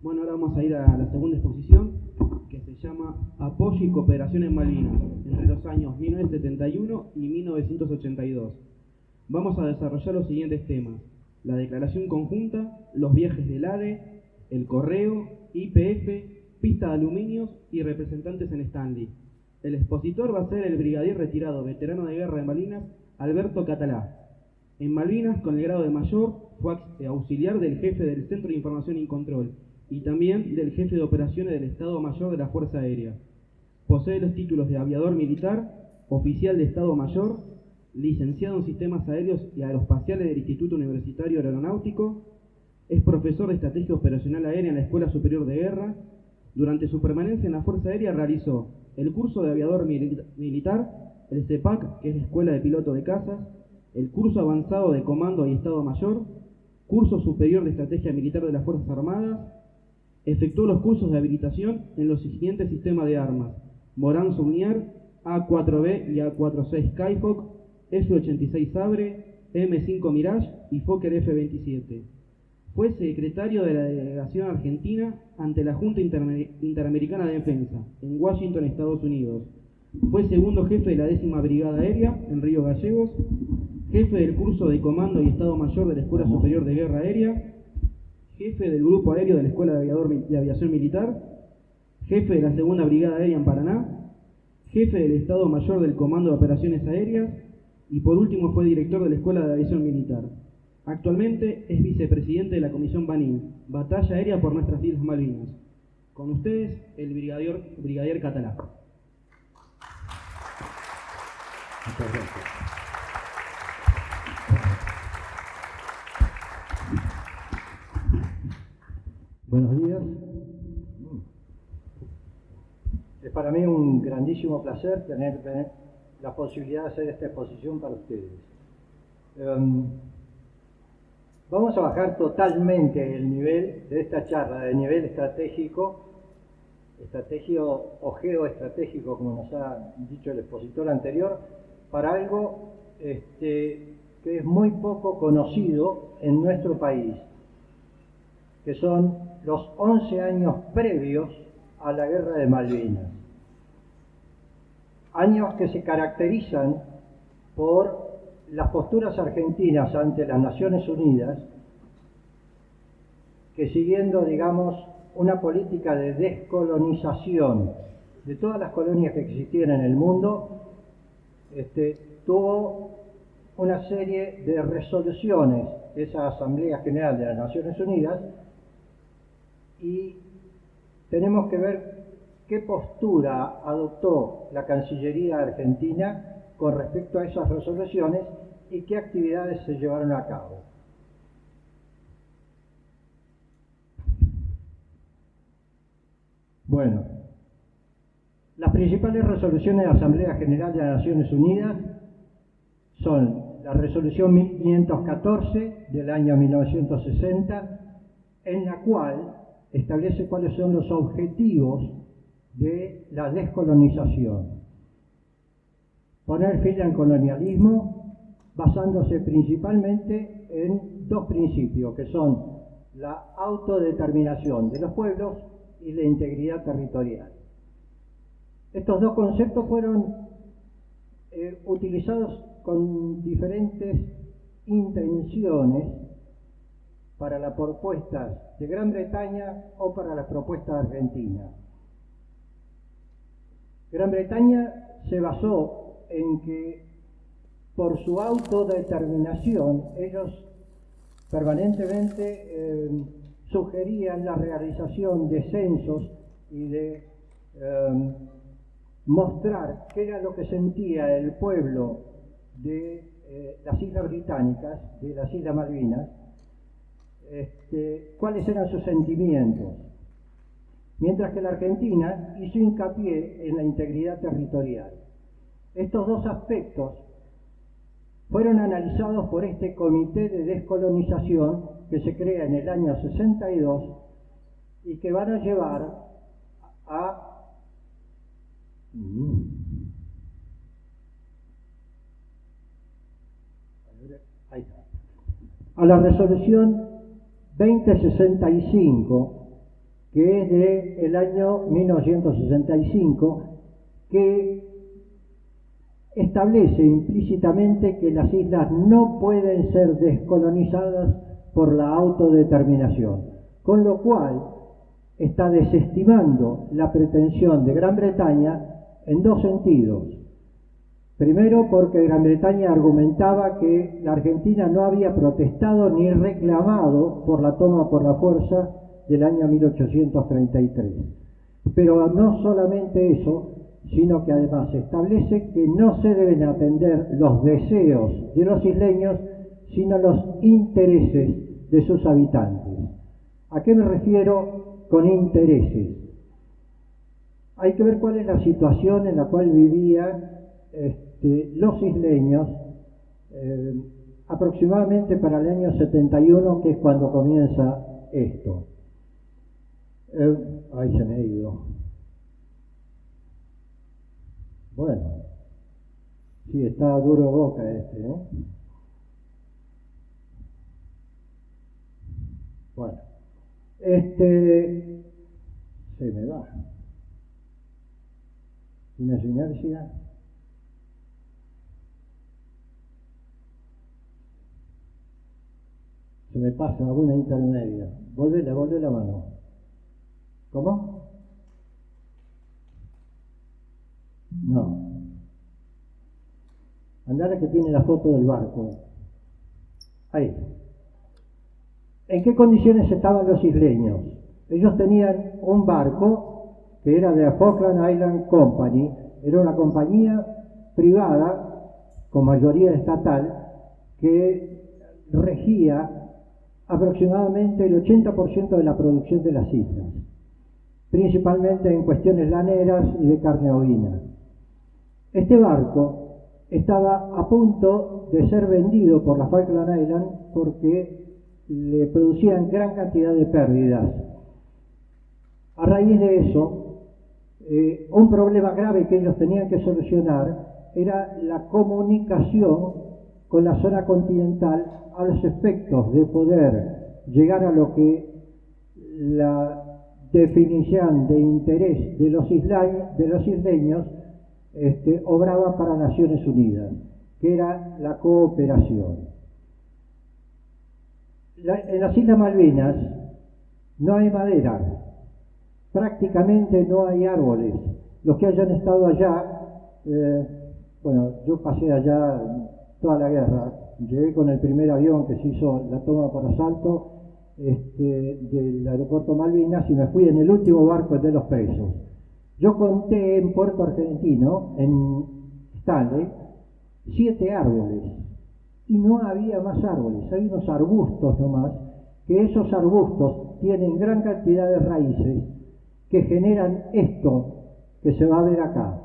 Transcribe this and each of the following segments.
Bueno, ahora vamos a ir a la segunda exposición, que se llama Apoyo y Cooperación en Malvinas, entre los años 1971 y 1982. Vamos a desarrollar los siguientes temas: la declaración conjunta, los viajes del ADE, el correo, YPF, pista de aluminios y representantes en Stanley. El expositor va a ser el brigadier retirado, veterano de guerra de Malvinas, Alberto Catalá. En Malvinas, con el grado de mayor, fue auxiliar del jefe del Centro de Información y Control y también del jefe de operaciones del Estado Mayor de la Fuerza Aérea. Posee los títulos de aviador militar, oficial de Estado Mayor, licenciado en Sistemas Aéreos y Aeroespaciales del Instituto Universitario Aeronáutico, es profesor de Estrategia Operacional Aérea en la Escuela Superior de Guerra. Durante su permanencia en la Fuerza Aérea realizó el curso de aviador militar, el CEPAC, que es la Escuela de Piloto de Cazas, el curso avanzado de Comando y Estado Mayor, curso superior de Estrategia Militar de las Fuerzas Armadas. Efectuó los cursos de habilitación en los siguientes sistemas de armas: Morán Saunier, A4B y A4C Skyhawk, F-86 Sabre, M5 Mirage y Fokker F-27. Fue secretario de la delegación argentina ante la Junta Interamericana de Defensa, en Washington, Estados Unidos. Fue segundo jefe de la 10ª Brigada Aérea, en Río Gallegos, jefe del curso de Comando y Estado Mayor de la Escuela Superior de Guerra Aérea, jefe del Grupo Aéreo de la Escuela de Aviación Militar, jefe de la 2ª Brigada Aérea en Paraná, jefe del Estado Mayor del Comando de Operaciones Aéreas y por último fue director de la Escuela de Aviación Militar. Actualmente es vicepresidente de la Comisión BANIL, Batalla Aérea por Nuestras Islas Malvinas. Con ustedes, el brigadier Catalá. Muchas gracias. Buenos días. Es para mí un grandísimo placer tener la posibilidad de hacer esta exposición para ustedes. Vamos a bajar totalmente el nivel de esta charla, de nivel estratégico o geoestratégico, como nos ha dicho el expositor anterior, para algo que es muy poco conocido en nuestro país, que son los 11 años previos a la Guerra de Malvinas. Años que se caracterizan por las posturas argentinas ante las Naciones Unidas, que siguiendo, digamos, una política de descolonización de todas las colonias que existían en el mundo, tuvo una serie de resoluciones de esa Asamblea General de las Naciones Unidas, y tenemos que ver qué postura adoptó la Cancillería Argentina con respecto a esas resoluciones y qué actividades se llevaron a cabo. Bueno, las principales resoluciones de la Asamblea General de las Naciones Unidas son la resolución 1514 del año 1960, en la cual establece cuáles son los objetivos de la descolonización. Poner fin al colonialismo basándose principalmente en dos principios, que son la autodeterminación de los pueblos y la integridad territorial. Estos dos conceptos fueron utilizados con diferentes intenciones para las propuestas de Gran Bretaña o para las propuestas argentinas. Gran Bretaña se basó en que por su autodeterminación ellos permanentemente sugerían la realización de censos y de mostrar qué era lo que sentía el pueblo de las Islas Británicas, de las Islas Malvinas, cuáles eran sus sentimientos, mientras que la Argentina hizo hincapié en la integridad territorial. Estos dos aspectos fueron analizados por este Comité de Descolonización que se crea en el año 62 y que van a llevar a la resolución 2065 que es del año 1965, que establece implícitamente que las islas no pueden ser descolonizadas por la autodeterminación, con lo cual está desestimando la pretensión de Gran Bretaña en dos sentidos. Primero, porque Gran Bretaña argumentaba que la Argentina no había protestado ni reclamado por la toma por la fuerza del año 1833. Pero no solamente eso, sino que además establece que no se deben atender los deseos de los isleños, sino los intereses de sus habitantes. ¿A qué me refiero con intereses? Hay que ver cuál es la situación en la cual vivían los isleños aproximadamente para el año 71, que es cuando comienza esto. Ahí se me ha ido. Bueno, sí, está duro boca este, ¿eh? Bueno, se me va. ¿Tiene su inercia? Se me pasa alguna intermedia. Volvé la mano. ¿Cómo? No. Andar que tiene la foto del barco. Ahí. ¿En qué condiciones estaban los isleños? Ellos tenían un barco que era de la Falkland Island Company. Era una compañía privada con mayoría estatal que regía aproximadamente el 80% de la producción de las islas, principalmente en cuestiones laneras y de carne ovina. Este barco estaba a punto de ser vendido por la Falkland Island porque le producían gran cantidad de pérdidas. A raíz de eso, un problema grave que ellos tenían que solucionar era la comunicación con la zona continental a los efectos de poder llegar a lo que la definición de interés de los isleños obraba para Naciones Unidas, que era la cooperación. En las Islas Malvinas no hay madera, prácticamente no hay árboles. Los que hayan estado allá, bueno, yo pasé allá toda la guerra, llegué con el primer avión que se hizo la toma por asalto del aeropuerto Malvinas y me fui en el último barco de los presos. Yo conté en Puerto Argentino, en Stanley, 7 árboles y no había más árboles, hay unos arbustos nomás, que esos arbustos tienen gran cantidad de raíces que generan esto que se va a ver acá,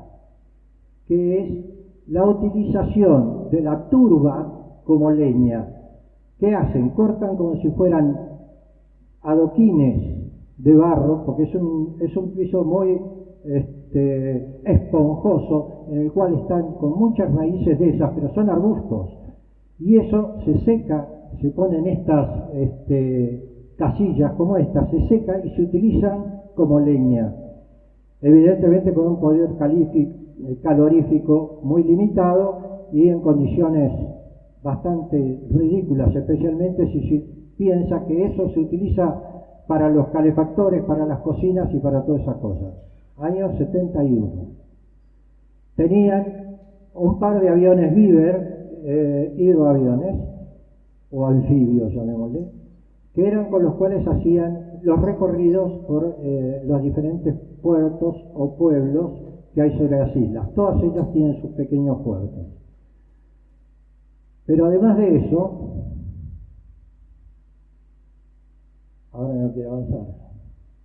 que es la utilización de la turba como leña. ¿Qué hacen? Cortan como si fueran adoquines de barro, porque es un piso muy esponjoso, en el cual están con muchas raíces de esas, pero son arbustos, y eso se seca, se ponen estas casillas como estas, se seca y se utilizan como leña, evidentemente con un poder calorífico muy limitado y en condiciones bastante ridículas, especialmente si se piensa que eso se utiliza para los calefactores, para las cocinas y para todas esas cosas. Año 71. Tenían un par de aviones Beaver, hidroaviones, o anfibios, llamémosle, que eran con los cuales hacían los recorridos por los diferentes puertos o pueblos que hay sobre las islas. Todas ellas tienen sus pequeños puertos. Pero además de eso, ahora no quiero avanzar,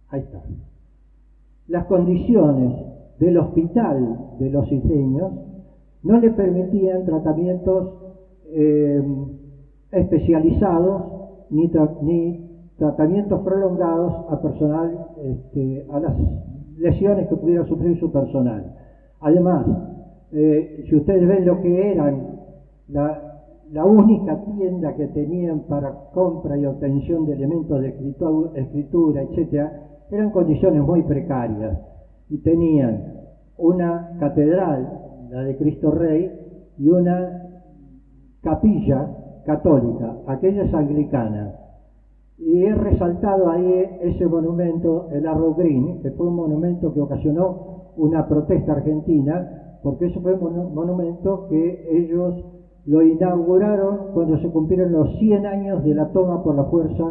ahí está. Las condiciones del hospital de los isleños no le permitían tratamientos especializados ni tratamientos prolongados a personal, a las lesiones que pudiera sufrir su personal. Además, si ustedes ven lo que eran la única tienda que tenían para compra y obtención de elementos de escritura, etc., eran condiciones muy precarias y tenían una catedral, la de Cristo Rey, y una capilla católica, aquella es anglicana. Y he resaltado ahí ese monumento, el Arrow Green, que fue un monumento que ocasionó una protesta argentina, porque eso fue un monumento que ellos lo inauguraron cuando se cumplieron los 100 años de la toma por la fuerza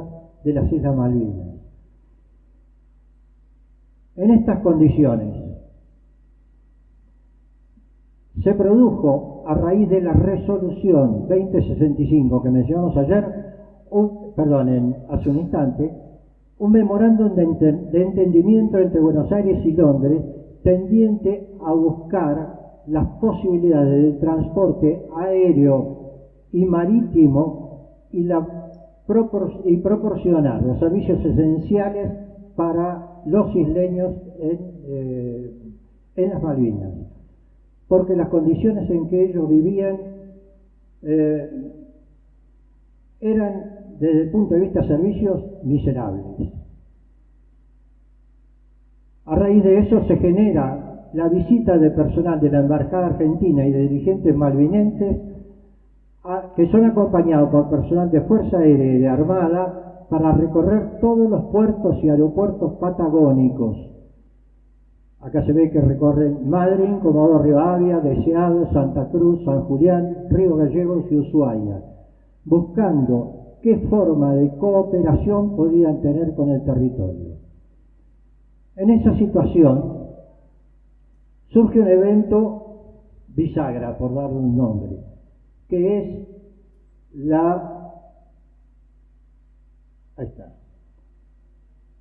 de las Islas Malvinas. En estas condiciones se produjo, a raíz de la resolución 2065 que mencionamos ayer, hace un instante, un memorándum de entendimiento entre Buenos Aires y Londres tendiente a buscar las posibilidades de transporte aéreo y marítimo y proporcionar los servicios esenciales para los isleños en las Malvinas, porque las condiciones en que ellos vivían eran, desde el punto de vista de servicios, miserables. A raíz de eso se genera la visita de personal de la Embajada Argentina y de dirigentes malvinenses que son acompañados por personal de Fuerza Aérea y de Armada para recorrer todos los puertos y aeropuertos patagónicos. Acá se ve que recorren Madryn, Comodoro Rivadavia, Deseado, Santa Cruz, San Julián, Río Gallegos y Ushuaia, buscando qué forma de cooperación podían tener con el territorio. En esa situación surge un evento bisagra, por darle un nombre, que es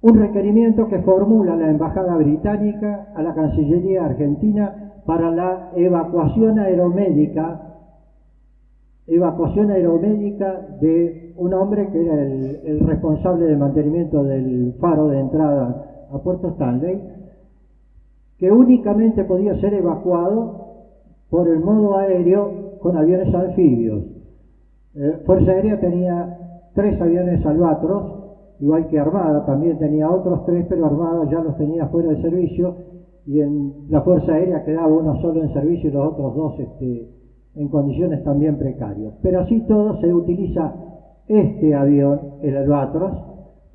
un requerimiento que formula la Embajada Británica a la Cancillería Argentina para la evacuación aeromédica de un hombre que era el responsable del mantenimiento del faro de entrada a Puerto Stanley, que únicamente podía ser evacuado por el modo aéreo con aviones anfibios. Fuerza Aérea tenía 3 aviones Albatros, igual que Armada también tenía otros 3, pero Armada ya los tenía fuera de servicio, y en la Fuerza Aérea quedaba uno solo en servicio y los otros 2 en condiciones también precarias. Pero así todo se utiliza este avión, el Albatros,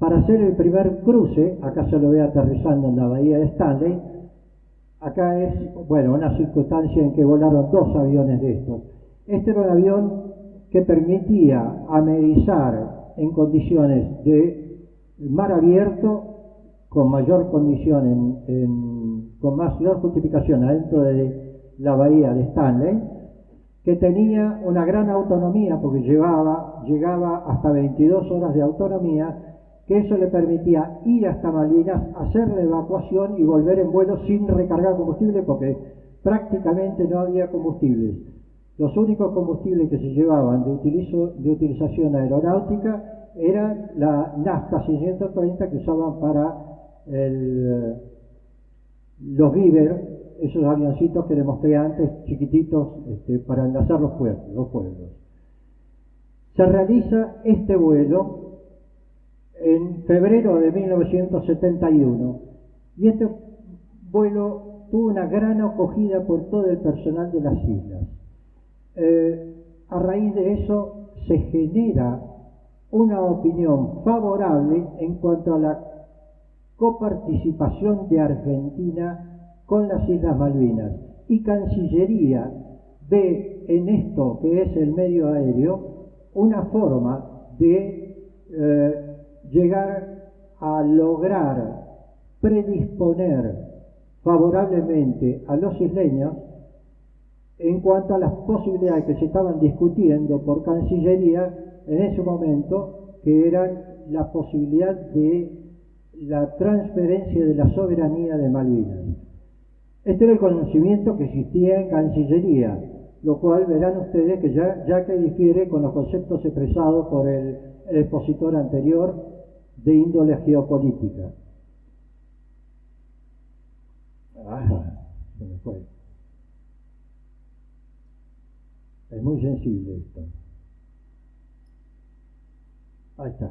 para hacer el primer cruce. Acá se lo ve aterrizando en la bahía de Stanley. Acá es, una circunstancia en que volaron 2 aviones de estos. Este era un avión que permitía amerizar en condiciones de mar abierto, con mayor condición, con mayor justificación adentro de la bahía de Stanley, que tenía una gran autonomía, porque llegaba hasta 22 horas de autonomía, que eso le permitía ir hasta Malvinas, hacer la evacuación y volver en vuelo sin recargar combustible, porque prácticamente no había combustibles. Los únicos combustibles que se llevaban de utilización aeronáutica era la nafta 630 que usaban para los Beaver, esos avioncitos que les mostré antes, chiquititos, para enlazar los pueblos. Se realiza este vuelo en febrero de 1971, y este vuelo tuvo una gran acogida por todo el personal de las islas. A raíz de eso se genera una opinión favorable en cuanto a la coparticipación de Argentina con las Islas Malvinas, y Cancillería ve en esto que es el medio aéreo una forma de llegar a lograr predisponer favorablemente a los isleños en cuanto a las posibilidades que se estaban discutiendo por Cancillería en ese momento, que eran la posibilidad de la transferencia de la soberanía de Malvinas. Este era el conocimiento que existía en Cancillería, lo cual verán ustedes que ya que difiere con los conceptos expresados por el expositor anterior de índole geopolítica. Se me fue. Es muy sensible esto. Ahí está.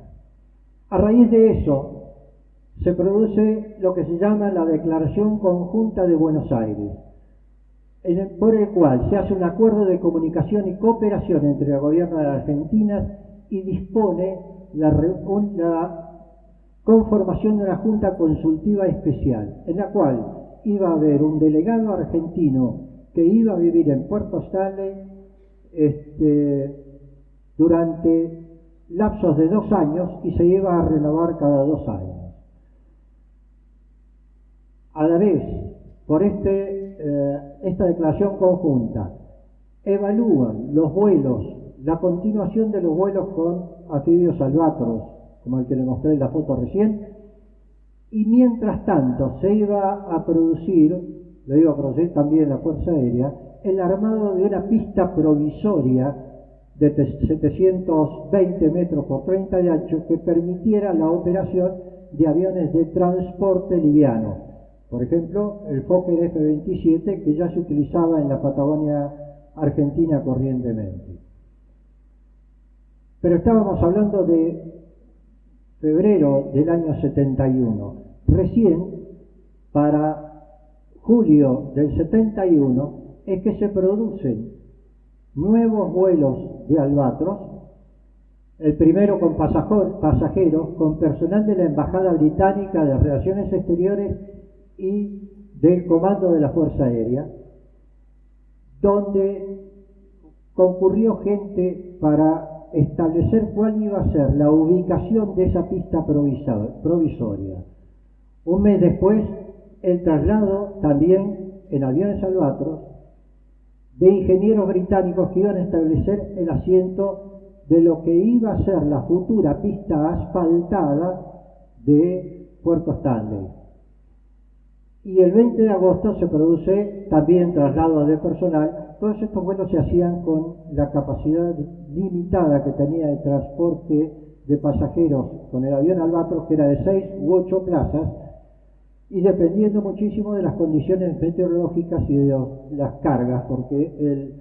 A raíz de eso, se produce lo que se llama la Declaración Conjunta de Buenos Aires, por el cual se hace un acuerdo de comunicación y cooperación entre el gobierno de la Argentina y dispone la conformación de una junta consultiva especial, en la cual iba a haber un delegado argentino que iba a vivir en Puerto Stanley durante lapsos de 2 años y se iba a renovar cada 2 años. A la vez, por esta declaración conjunta, evalúan los vuelos, la continuación de los vuelos con anfibios albatros, como el que le mostré en la foto recién, y mientras tanto se iba a producir, lo iba a producir también la Fuerza Aérea, el armado de una pista provisoria de 720 metros por 30 de ancho que permitiera la operación de aviones de transporte liviano. Por ejemplo, el Fokker F-27, que ya se utilizaba en la Patagonia Argentina corrientemente. Pero estábamos hablando de febrero del año 71. Recién, para julio del 71, es que se producen nuevos vuelos de Albatros, el primero con pasajeros, con personal de la Embajada Británica de Relaciones Exteriores y del Comando de la Fuerza Aérea, donde concurrió gente para establecer cuál iba a ser la ubicación de esa pista provisoria. Un mes después, el traslado también en aviones Albatros de ingenieros británicos que iban a establecer el asiento de lo que iba a ser la futura pista asfaltada de Puerto Stanley. Y el 20 de agosto se produce también traslado de personal. Todos estos vuelos se hacían con la capacidad limitada que tenía de transporte de pasajeros con el avión Albatros, que era de 6 u 8 plazas, y dependiendo muchísimo de las condiciones meteorológicas y de las cargas, porque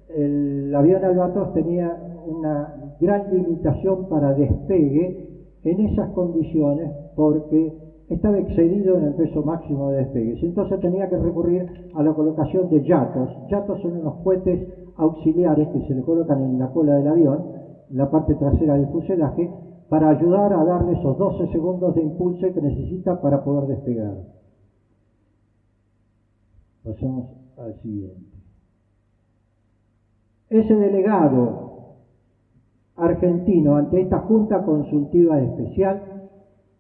el avión Albatros tenía una gran limitación para despegue en esas condiciones, porque estaba excedido en el peso máximo de despegues. Entonces tenía que recurrir a la colocación de yatos. Yatos son unos cohetes auxiliares que se le colocan en la cola del avión, en la parte trasera del fuselaje, para ayudar a darle esos 12 segundos de impulso que necesita para poder despegar. Pasamos al siguiente. Ese delegado argentino ante esta Junta Consultiva Especial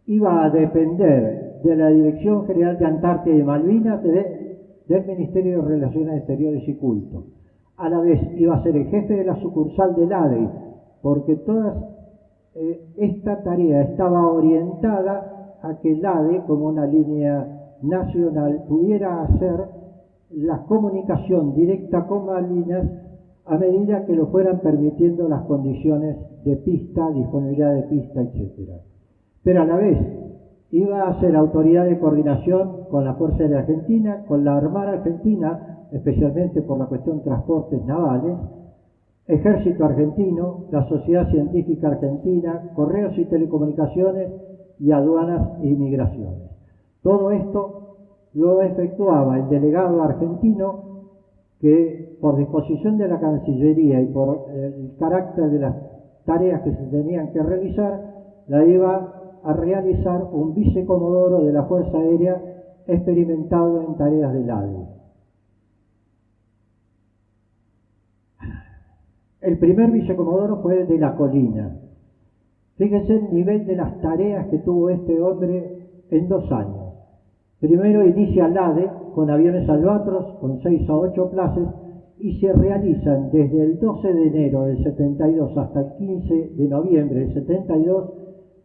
iba a depender de la Dirección General de Antártida y Malvinas del Ministerio de Relaciones Exteriores y Culto. A la vez iba a ser el jefe de la sucursal del ADI, porque esta tarea estaba orientada a que el ADE, como una línea nacional, pudiera hacer la comunicación directa con Malvinas a medida que lo fueran permitiendo las condiciones de pista, disponibilidad de pista, etc. Pero a la vez iba a ser autoridad de coordinación con la Fuerza Aérea Argentina, con la Armada Argentina, especialmente por la cuestión de transportes navales, Ejército Argentino, la Sociedad Científica Argentina, Correos y Telecomunicaciones y Aduanas e Inmigraciones. Todo esto lo efectuaba el delegado argentino que, por disposición de la Cancillería y por el carácter de las tareas que se tenían que realizar, la iba a realizar un vicecomodoro de la Fuerza Aérea experimentado en tareas del ADE. El primer vicecomodoro fue el de La Colina. Fíjense el nivel de las tareas que tuvo este hombre en 2 años. Primero inicia el ADE con aviones Albatros con 6 a 8 plazas y se realizan desde el 12 de enero del 72 hasta el 15 de noviembre del 72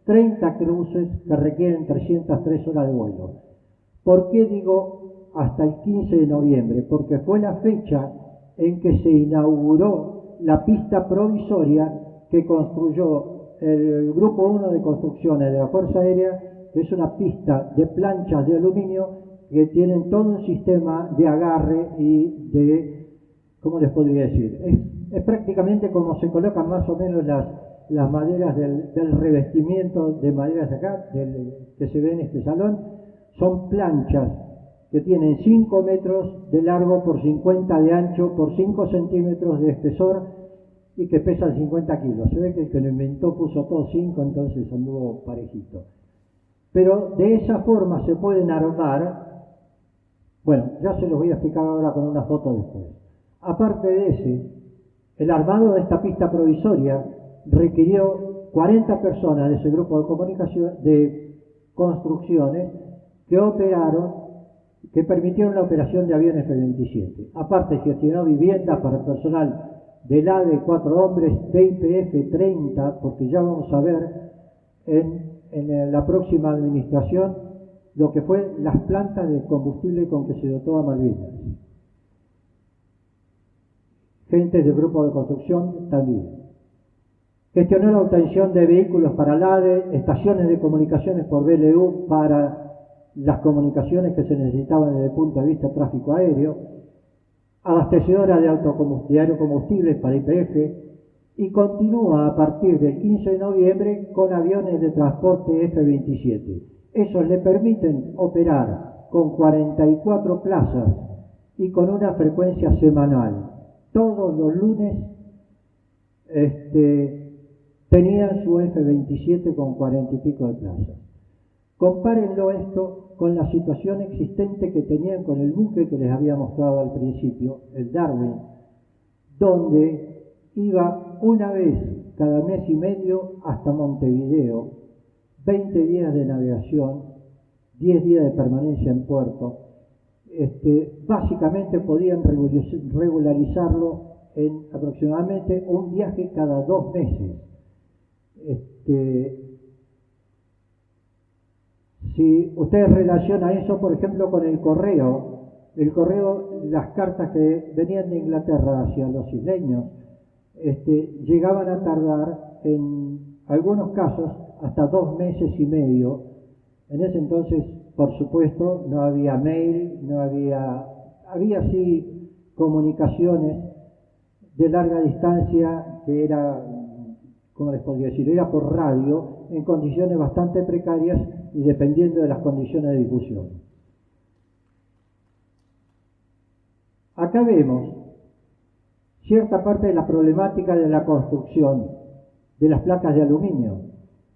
30 cruces que requieren 303 horas de vuelo. ¿Por qué digo hasta el 15 de noviembre? Porque fue la fecha en que se inauguró la pista provisoria que construyó el Grupo 1 de Construcciones de la Fuerza Aérea, que es una pista de planchas de aluminio que tienen todo un sistema de agarre y de, ¿cómo les podría decir? Es prácticamente como se colocan más o menos las maderas del revestimiento de maderas de acá, que se ve en este salón, son planchas que tienen 5 metros de largo por 50 de ancho por 5 centímetros de espesor y que pesan 50 kilos. Se ve que el que lo inventó puso todos 5, entonces anduvo parejito. Pero de esa forma se pueden armar, bueno, ya se los voy a explicar ahora con una foto después. Aparte de ese, el armado de esta pista provisoria requirió 40 personas de ese grupo de comunicación, de construcciones, que operaron, que permitieron la operación de aviones F-27. Aparte gestionó viviendas para el personal del ADE 4 hombres, de IPF 30, porque ya vamos a ver en la próxima administración lo que fue las plantas de combustible con que se dotó a Malvinas. Gente del grupo de construcción también. Gestionó la obtención de vehículos para el ADE, estaciones de comunicaciones por BLU para las comunicaciones que se necesitaban desde el punto de vista de tráfico aéreo, abastecedora de aerocombustibles para IPF, y continúa a partir del 15 de noviembre con aviones de transporte F-27. Esos le permiten operar con 44 plazas y con una frecuencia semanal. Todos los lunes tenían su F-27 con 40 y pico de plazas. Compárenlo esto con la situación existente que tenían con el buque que les había mostrado al principio, el Darwin, donde iba una vez cada mes y medio hasta Montevideo, 20 días de navegación, 10 días de permanencia en puerto. Básicamente podían regularizarlo en aproximadamente un viaje cada 2 meses. Si ustedes relacionan eso, por ejemplo, con el correo, las cartas que venían de Inglaterra hacia los isleños, llegaban a tardar en algunos casos hasta 2 meses y medio. En ese entonces, por supuesto, no había mail, había sí comunicaciones de larga distancia que era, ¿cómo les podría decir? Era por radio, en condiciones bastante precarias y dependiendo de las condiciones de difusión. Acá vemos cierta parte de la problemática de la construcción de las placas de aluminio.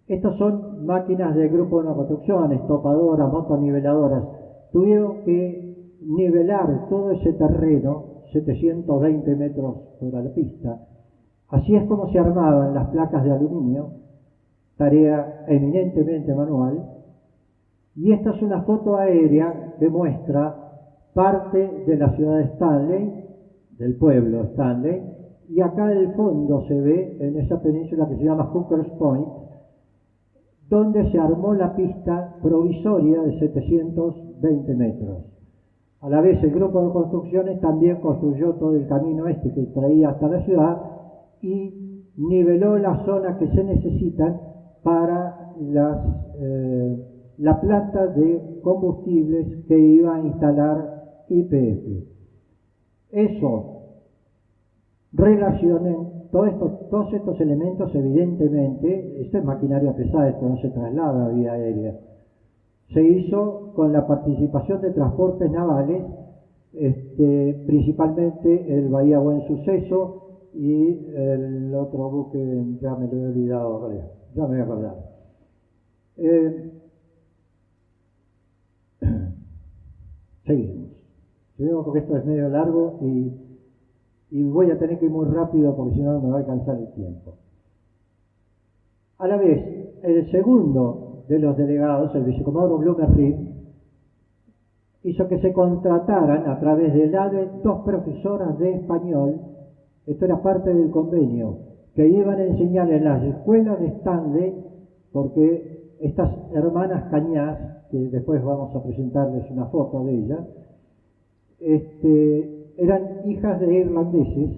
Estas son máquinas del grupo de una construcción, estopadoras, motoniveladoras. Tuvieron que nivelar todo ese terreno, 720 metros sobre la pista. Así es como se armaban las placas de aluminio, tarea eminentemente manual. Y esta es una foto aérea que muestra parte de la ciudad de Stanley, del pueblo Stanley, y acá en el fondo se ve en esa península que se llama Hooker's Point, donde se armó la pista provisoria de 720 metros. A la vez el grupo de construcciones también construyó todo el camino que traía hasta la ciudad y niveló la zona que se necesitan para la planta de combustibles que iba a instalar YPF. Eso, relacionen todos estos elementos, evidentemente, esto es maquinaria pesada, esto no se traslada a vía aérea. Se hizo con la participación de transportes navales, principalmente el Bahía Buen Suceso y el otro buque, ya me lo he olvidado, ya me voy a acordar. Seguimos porque esto es medio largo y voy a tener que ir muy rápido porque si no me va a alcanzar el tiempo. A la vez, el segundo de los delegados, el vicecomodoro Blumer Reed, hizo que se contrataran a través del ADE 2 profesoras de español, esto era parte del convenio, que iban a enseñar en las escuelas de Stanley, porque estas hermanas Cañas, que después vamos a presentarles una foto de ellas, eran hijas de irlandeses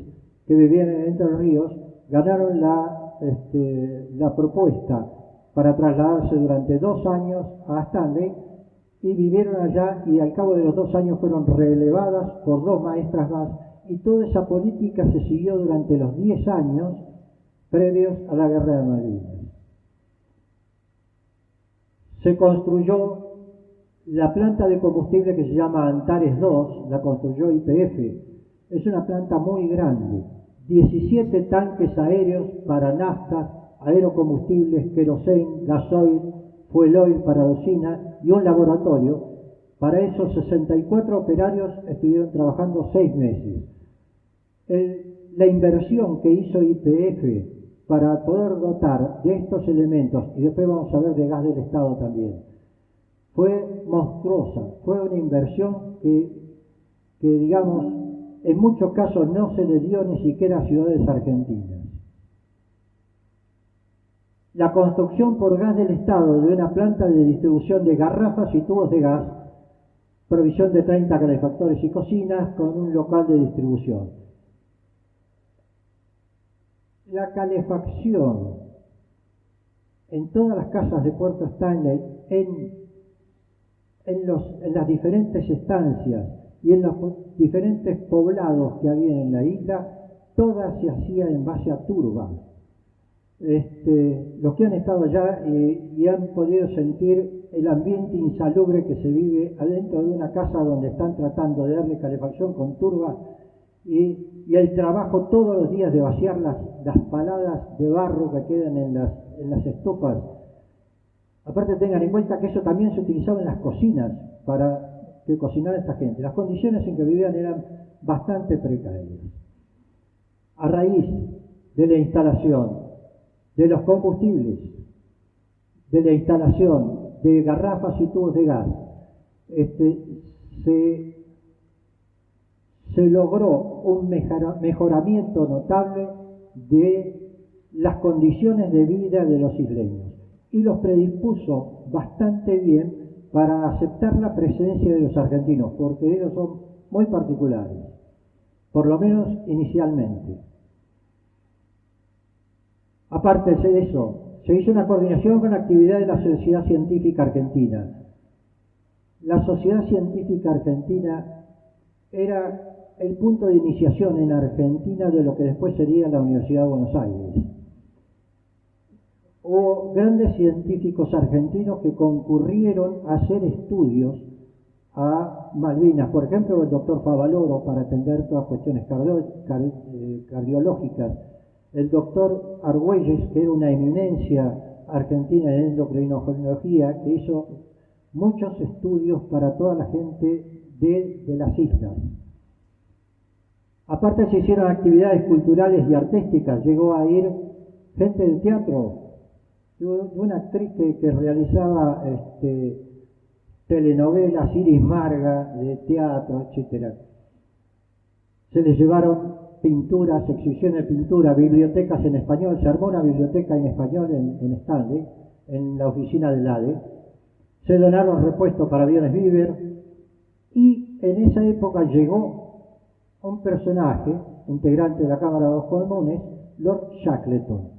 que vivían en Entre Ríos, ganaron la propuesta para trasladarse durante 2 años a Stanley y vivieron allá y al cabo de los 2 años fueron relevadas por 2 maestras más y toda esa política se siguió durante los 10 años previos a la Guerra de Malvinas. Se construyó la planta de combustible que se llama Antares 2, la construyó YPF. Es una planta muy grande, 17 tanques aéreos para naftas, aerocombustibles, querosén, gasoil, fuel oil para usina y un laboratorio. Para esos 64 operarios estuvieron trabajando 6 meses. La inversión que hizo YPF para poder dotar de estos elementos, y después vamos a ver de gas del Estado también, fue monstruosa. Fue una inversión que digamos, en muchos casos no se le dio ni siquiera a ciudades argentinas. La construcción por gas del Estado de una planta de distribución de garrafas y tubos de gas, provisión de 30 calefactores y cocinas con un local de distribución. La calefacción en todas las casas de Puerto Stanley, en las diferentes estancias y en los diferentes poblados que había en la isla, todas se hacía en base a turba. Los que han estado allá y han podido sentir el ambiente insalubre que se vive adentro de una casa donde están tratando de darle calefacción con turba y el trabajo todos los días de vaciar las paladas de barro que quedan en las estufas. Aparte tengan en cuenta que eso también se utilizaba en las cocinas para que cocinara esta gente. Las condiciones en que vivían eran bastante precarias. A raíz de la instalación de los combustibles, de la instalación de garrafas y tubos de gas, se logró un mejoramiento notable de las condiciones de vida de los isleños y los predispuso bastante bien para aceptar la presencia de los argentinos, porque ellos son muy particulares, por lo menos inicialmente. Aparte de eso, se hizo una coordinación con la actividad de la Sociedad Científica Argentina. La Sociedad Científica Argentina era el punto de iniciación en Argentina de lo que después sería la Universidad de Buenos Aires. Hubo grandes científicos argentinos que concurrieron a hacer estudios a Malvinas. Por ejemplo, el doctor Favaloro para atender todas cuestiones cardiológicas. El doctor Argüelles, que era una eminencia argentina en endocrinología, que hizo muchos estudios para toda la gente de las islas. Aparte se hicieron actividades culturales y artísticas, llegó a ir gente de teatro, una actriz que realizaba telenovelas, Iris Marga, de teatro, etc. Se les llevaron pinturas, exhibiciones de pintura, bibliotecas en español, se armó una biblioteca en español en Stanley, en la oficina del ADE, se donaron repuestos para aviones Beaver y en esa época llegó un personaje, integrante de la Cámara de los Comunes, Lord Shackleton.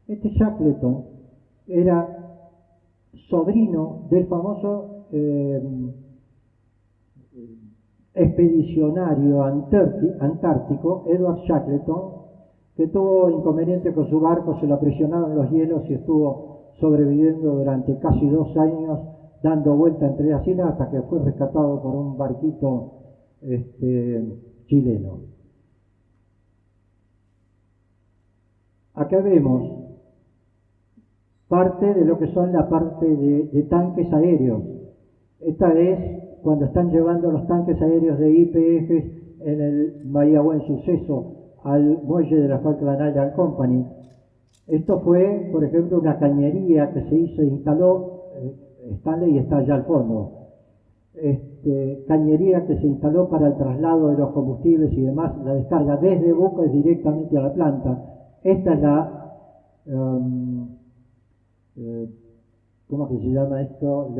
Este Shackleton era sobrino del famoso expedicionario antártico Edward Shackleton, que tuvo inconveniente con su barco, se lo aprisionaron en los hielos y estuvo sobreviviendo durante casi 2 años dando vuelta entre las islas hasta que fue rescatado por un barquito chileno. Acá vemos parte de lo que son la parte de tanques aéreos. Esta es cuando están llevando los tanques aéreos de YPF en el Bahía Buen Suceso al muelle de la Falkland Island Company. Esto fue, por ejemplo, una cañería que se hizo e instaló, Stanley está allá al fondo, cañería que se instaló para el traslado de los combustibles y demás, la descarga desde buques directamente a la planta. Esta es ¿cómo que se llama esto?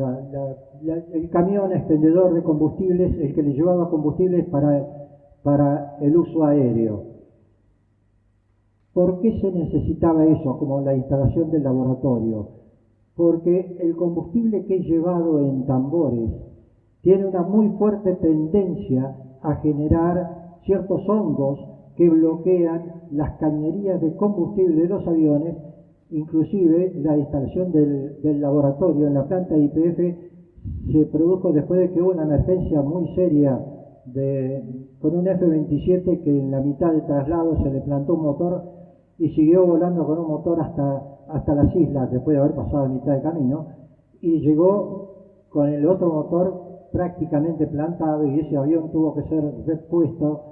El camión expendedor de combustibles, el que le llevaba combustibles para el uso aéreo. ¿Por qué se necesitaba eso, como la instalación del laboratorio? Porque el combustible que es llevado en tambores tiene una muy fuerte tendencia a generar ciertos hongos que bloquean las cañerías de combustible de los aviones. Inclusive la instalación del laboratorio en la planta de YPF se produjo después de que hubo una emergencia muy seria con un F-27 que en la mitad del traslado se le plantó un motor y siguió volando con un motor hasta las islas después de haber pasado a mitad de camino, y llegó con el otro motor prácticamente plantado, y ese avión tuvo que ser repuesto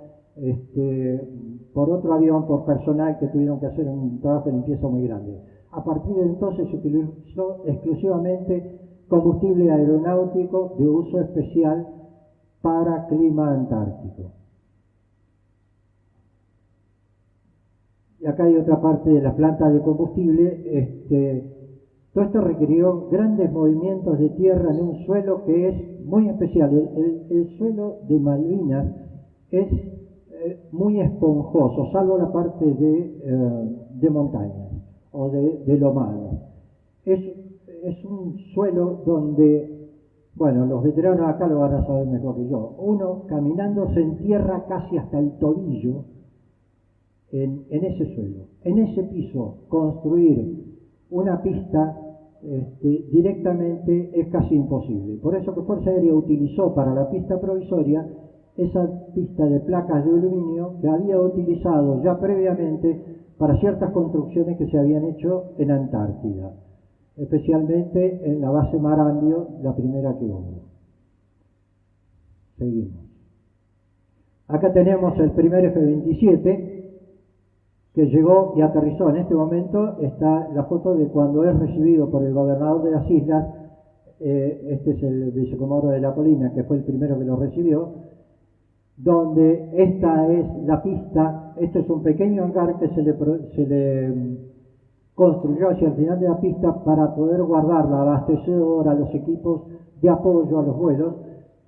por otro avión, por personal que tuvieron que hacer un trabajo de limpieza muy grande. A partir de entonces se utilizó exclusivamente combustible aeronáutico de uso especial para clima antártico. Y acá hay otra parte de la planta de combustible. Todo esto requirió grandes movimientos de tierra en un suelo que es muy especial. El suelo de Malvinas es muy esponjoso, salvo la parte de montañas o de lomadas. Es un suelo donde, bueno, los veteranos acá lo van a saber mejor que yo, uno caminando se entierra casi hasta el tobillo en ese suelo. En ese piso construir una pista directamente es casi imposible. Por eso que Fuerza Aérea utilizó para la pista provisoria esa pista de placas de aluminio que había utilizado ya previamente para ciertas construcciones que se habían hecho en Antártida, especialmente en la base Marambio, la primera que hubo. Seguimos. Acá tenemos el primer F-27 que llegó y aterrizó. En este momento está la foto de cuando es recibido por el gobernador de las islas. Este es el vicecomodoro de La Colina, que fue el primero que lo recibió, donde esta es la pista. Este es un pequeño hangar que se le construyó hacia el final de la pista para poder guardar la abastecedora, los equipos de apoyo a los vuelos,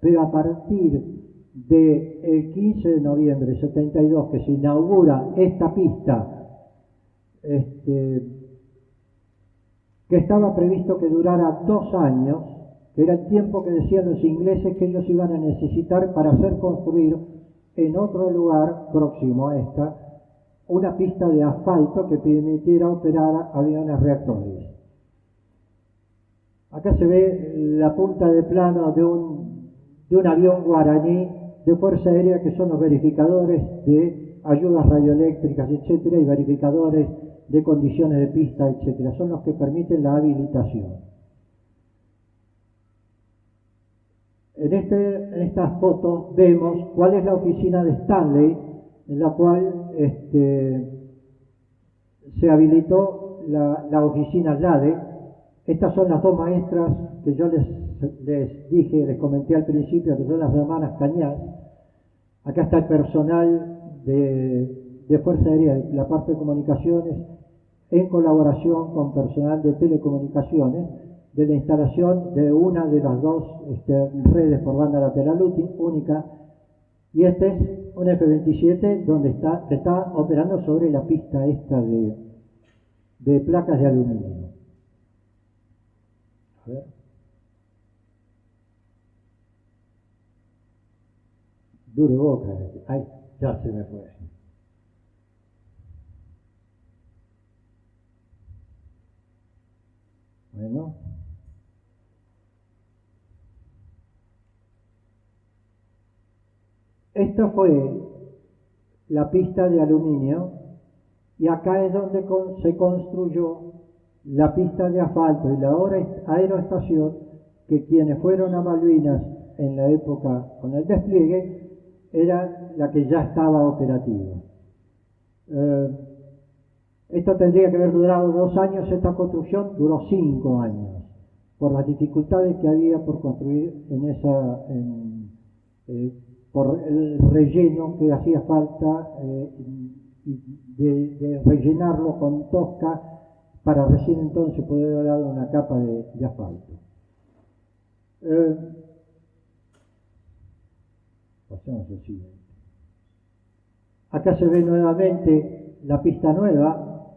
pero a partir del 15 de noviembre de 72, que se inaugura esta pista, que estaba previsto que durara 2 años, que era el tiempo que decían los ingleses que ellos iban a necesitar para hacer construir en otro lugar próximo a esta una pista de asfalto que permitiera operar aviones reactores. Acá se ve la punta de plano de un avión guaraní de Fuerza Aérea, que son los verificadores de ayudas radioeléctricas, etcétera, y verificadores de condiciones de pista, etcétera. Son los que permiten la habilitación. En estas fotos vemos cuál es la oficina de Stanley, en la cual se habilitó la oficina LADE. Estas son las 2 maestras que yo les comenté al principio, que son las hermanas Cañas. Acá está el personal de Fuerza Aérea, de la parte de comunicaciones, en colaboración con personal de telecomunicaciones, de la instalación de una de las 2 redes por banda lateral única. Y este es un F-27 donde está operando sobre la pista esta de placas de aluminio. A ver. Dure boca. Ay, ya se me fue. Bueno. Esta fue la pista de aluminio, y acá es donde se construyó la pista de asfalto y la aeroestación, que quienes fueron a Malvinas en la época con el despliegue era la que ya estaba operativa. Esto tendría que haber durado 2 años. Esta construcción duró 5 años por las dificultades que había por construir por el relleno que hacía falta, de rellenarlo con tosca para recién entonces poder dar una capa de asfalto. Pasemos al siguiente. Acá se ve nuevamente la pista nueva,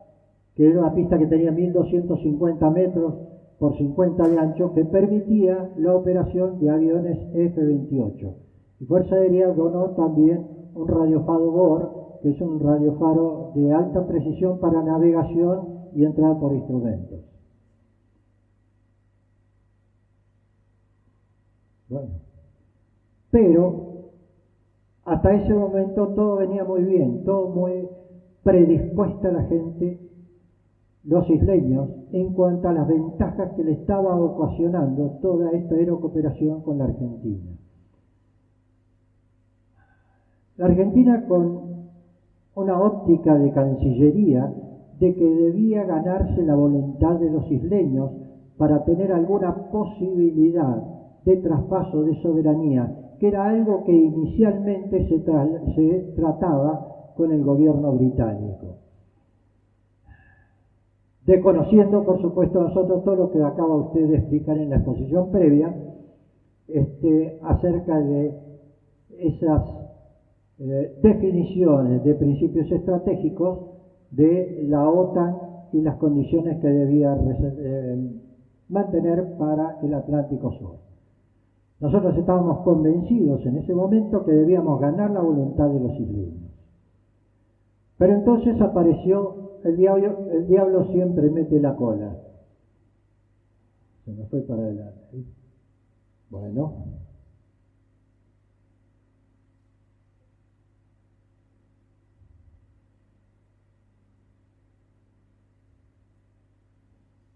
que era una pista que tenía 1250 metros por 50 de ancho, que permitía la operación de aviones F-28. Y Fuerza Aérea donó también un radiofado Bohr que es un radiofaro de alta precisión para navegación y entrada por instrumentos. Bueno, pero hasta ese momento todo venía muy bien, todo muy predispuesta la gente, los isleños, en cuanto a las ventajas que le estaba ocasionando toda esta aerocooperación con la Argentina. La Argentina, con una óptica de cancillería de que debía ganarse la voluntad de los isleños para tener alguna posibilidad de traspaso de soberanía, que era algo que inicialmente se trataba con el gobierno británico. Desconociendo, por supuesto, nosotros todo lo que acaba usted de explicar en la exposición previa, acerca de esas definiciones de principios estratégicos de la OTAN y las condiciones que debía mantener para el Atlántico Sur. Nosotros estábamos convencidos en ese momento que debíamos ganar la voluntad de los isleños. Pero entonces apareció el diablo siempre mete la cola. Se me fue para adelante. Bueno.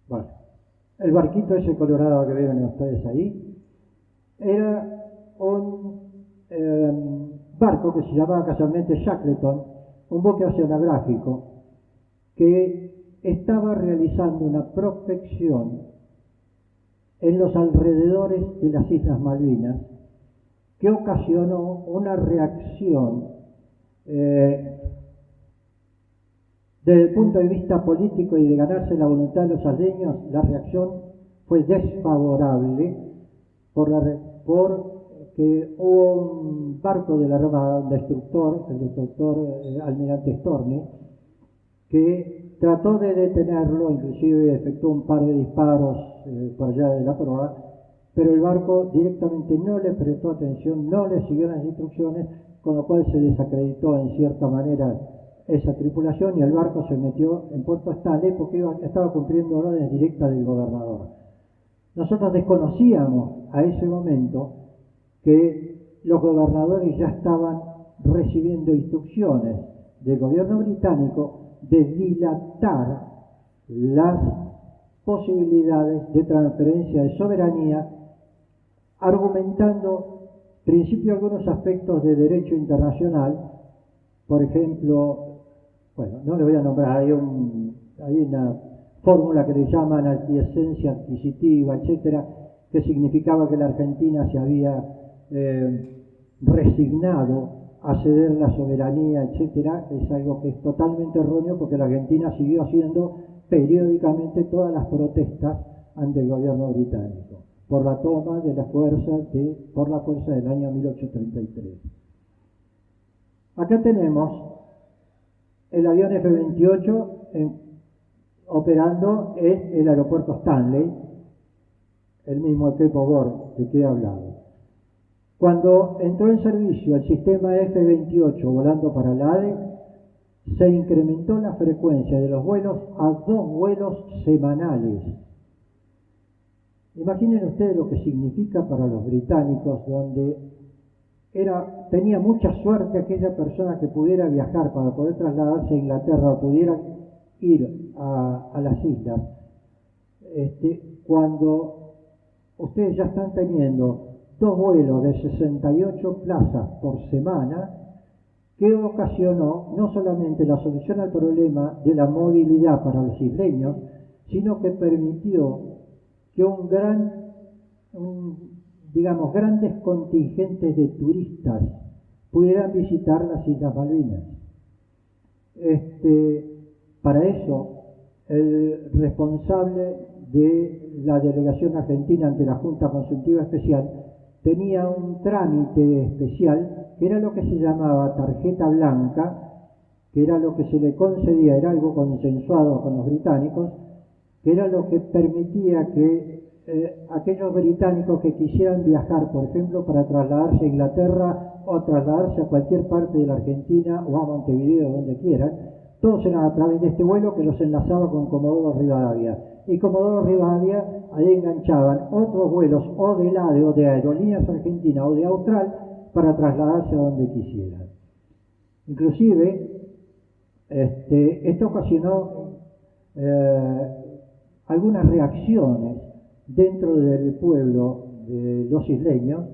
Bueno, el barquito ese colorado que ven ustedes ahí era un barco que se llamaba casualmente Shackleton, un buque oceanográfico que estaba realizando una prospección en los alrededores de las Islas Malvinas que ocasionó una reacción desde el punto de vista político y de ganarse la voluntad de los isleños. La reacción fue desfavorable porque hubo un barco de la Armada, el destructor almirante Storni, que trató de detenerlo, inclusive efectuó un par de disparos por allá de la proa, pero el barco directamente no le prestó atención, no le siguió las instrucciones, con lo cual se desacreditó en cierta manera esa tripulación y el barco se metió en Puerto Stanley porque estaba cumpliendo órdenes directas del gobernador. Nosotros desconocíamos a ese momento que los gobernadores ya estaban recibiendo instrucciones del gobierno británico de dilatar las posibilidades de transferencia de soberanía, argumentando en principio algunos aspectos de derecho internacional. Por ejemplo, bueno, no le voy a nombrar, hay una fórmula que le llaman aquiescencia adquisitiva, etcétera, que significaba que la Argentina se había resignado a ceder la soberanía, etcétera. Es algo que es totalmente erróneo porque la Argentina siguió haciendo periódicamente todas las protestas ante el gobierno británico por la toma de la fuerza del año 1833. Acá tenemos el avión F-28 operando en el aeropuerto Stanley, el mismo Kepo Bor de que he hablado. Cuando entró en servicio el sistema F-28 volando para la ADE, se incrementó la frecuencia de los vuelos a 2 vuelos semanales. Imaginen ustedes lo que significa para los británicos, donde tenía mucha suerte aquella persona que pudiera viajar para poder trasladarse a Inglaterra o pudiera ir a las islas. Cuando ustedes ya están teniendo 2 vuelos de 68 plazas por semana, que ocasionó no solamente la solución al problema de la movilidad para los isleños, sino que permitió que grandes contingentes de turistas pudieran visitar las Islas Malvinas. Para eso, el responsable de la delegación argentina ante la Junta Consultiva Especial tenía un trámite especial que era lo que se llamaba tarjeta blanca, que era lo que se le concedía, era algo consensuado con los británicos, que era lo que permitía que aquellos británicos que quisieran viajar, por ejemplo, para trasladarse a Inglaterra o trasladarse a cualquier parte de la Argentina o a Montevideo, donde quieran, todos eran a través de este vuelo que los enlazaba con Comodoro Rivadavia. Y Comodoro Rivadavia, ahí enganchaban otros vuelos o de ADE o de Aerolíneas Argentinas o de Austral para trasladarse a donde quisieran. Inclusive, esto ocasionó algunas reacciones dentro del pueblo de los isleños,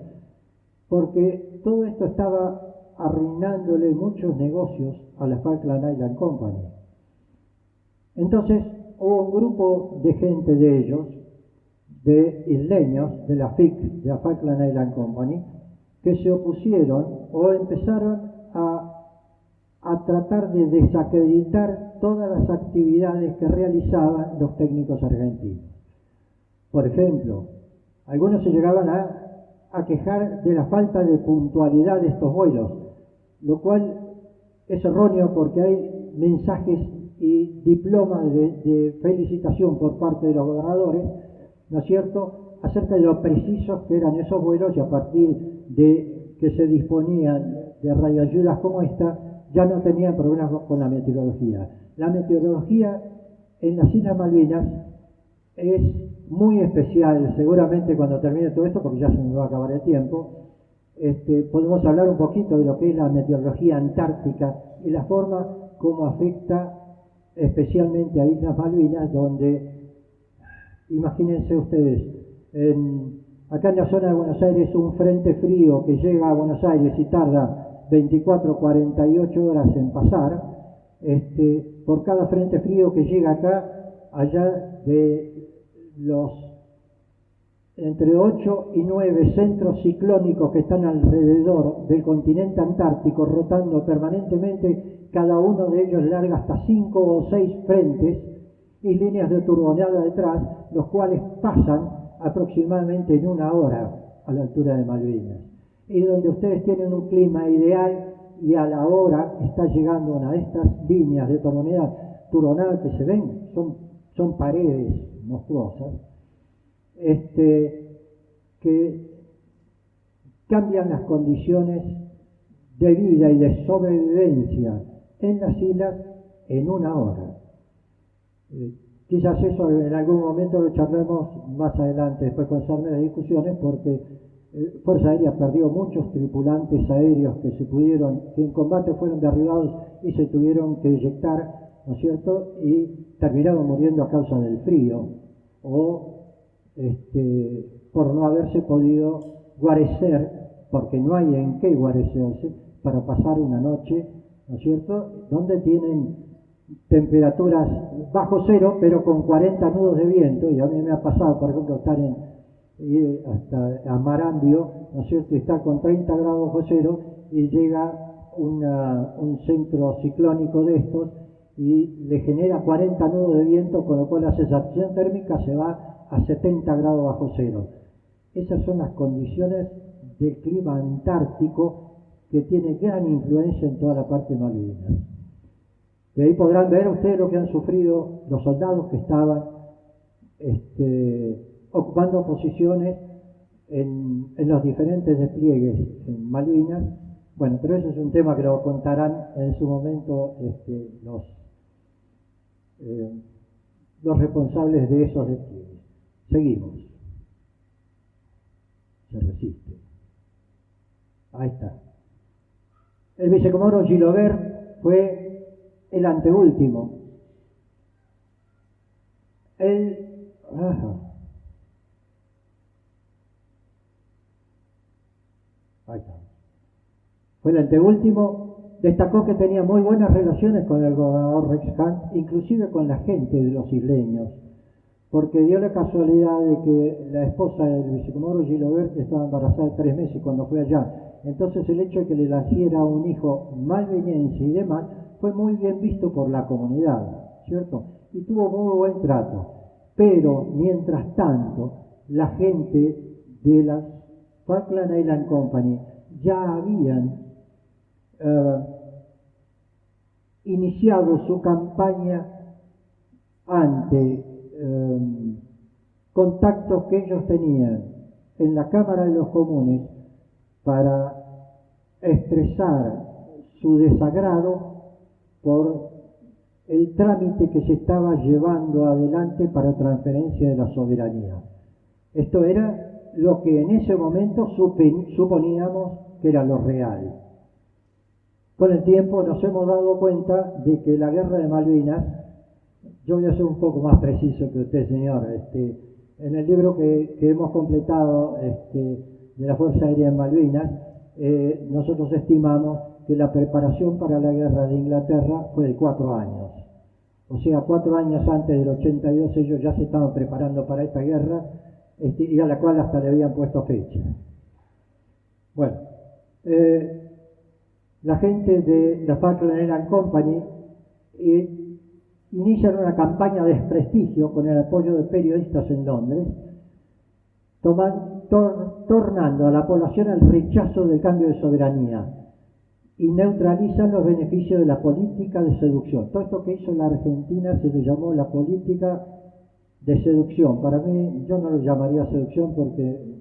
porque todo esto estaba arruinándole muchos negocios a la Falkland Island Company. Entonces hubo un grupo de gente de ellos, de isleños, de la FIC, de la Falkland Island Company, que se opusieron o empezaron a tratar de desacreditar todas las actividades que realizaban los técnicos argentinos. Por ejemplo, algunos se llegaban a quejar de la falta de puntualidad de estos vuelos, lo cual es erróneo porque hay mensajes y diplomas de felicitación por parte de los gobernadores, ¿no es cierto?, acerca de lo precisos que eran esos vuelos, y a partir de que se disponían de radioayudas como esta, ya no tenían problemas con la meteorología. La meteorología en las Islas Malvinas es muy especial. Seguramente cuando termine todo esto, porque ya se me va a acabar el tiempo, podemos hablar un poquito de lo que es la meteorología antártica y la forma como afecta especialmente a Islas Malvinas, donde, imagínense ustedes, acá en la zona de Buenos Aires, un frente frío que llega a Buenos Aires y tarda 24, 48 horas en pasar, por cada frente frío que llega acá, allá de los entre 8 y 9 centros ciclónicos que están alrededor del continente antártico, rotando permanentemente, cada uno de ellos larga hasta 5 o 6 frentes y líneas de turboneada detrás, los cuales pasan aproximadamente en 1 hora a la altura de Malvinas. Y donde ustedes tienen un clima ideal y a la hora está llegando una de estas líneas de turboneada que se ven, son paredes monstruosas, que cambian las condiciones de vida y de sobrevivencia en las islas en 1 hora. Quizás eso en algún momento lo charlemos más adelante, después con las discusiones, porque Fuerza Aérea perdió muchos tripulantes aéreos que en combate fueron derribados y se tuvieron que eyectar, ¿no es cierto?, y terminaron muriendo a causa del frío o por no haberse podido guarecer, porque no hay en qué guarecerse para pasar una noche, ¿no es cierto?, donde tienen temperaturas bajo cero, pero con 40 nudos de viento. Y a mí me ha pasado, por ejemplo, estar hasta Marambio, ¿no es cierto?, y estar con 30 grados bajo cero, y llega un centro ciclónico de estos y le genera 40 nudos de viento, con lo cual la sensación térmica se va a 70 grados bajo cero. Esas son las condiciones del clima antártico que tiene gran influencia en toda la parte de Malvinas. De ahí podrán ver ustedes lo que han sufrido los soldados que estaban ocupando posiciones en los diferentes despliegues en Malvinas. Bueno, pero eso es un tema que lo contarán en su momento los responsables de esos despliegues. Seguimos. Se resiste. Ahí está. El vicecomodoro Gilobert fue el anteúltimo. Ahí está. Fue el anteúltimo. Destacó que tenía muy buenas relaciones con el gobernador Rex Hunt, inclusive con la gente de los isleños, porque dio la casualidad de que la esposa del vicecomodoro Gilobert estaba embarazada de 3 meses cuando fue allá. Entonces el hecho de que le naciera un hijo malvinense y demás fue muy bien visto por la comunidad, ¿cierto? Y tuvo muy buen trato. Pero mientras tanto, la gente de la Falkland Island Company ya habían iniciado su campaña ante contactos que ellos tenían en la Cámara de los Comunes para expresar su desagrado por el trámite que se estaba llevando adelante para transferencia de la soberanía. Esto era lo que en ese momento suponíamos que era lo real. Con el tiempo nos hemos dado cuenta de que la guerra de Malvinas, yo voy a ser un poco más preciso que usted, señor, en el libro que hemos completado de la Fuerza Aérea en Malvinas, nosotros estimamos que la preparación para la guerra de Inglaterra fue de 4 años. O sea, 4 años antes del 82 ellos ya se estaban preparando para esta guerra, y a la cual hasta le habían puesto fecha. Bueno, la gente de la Falkland Airline Company inician una campaña de desprestigio con el apoyo de periodistas en Londres, tornando a la población el rechazo del cambio de soberanía y neutralizan los beneficios de la política de seducción. Todo esto que hizo la Argentina se le llamó la política de seducción. Para mí, yo no lo llamaría seducción porque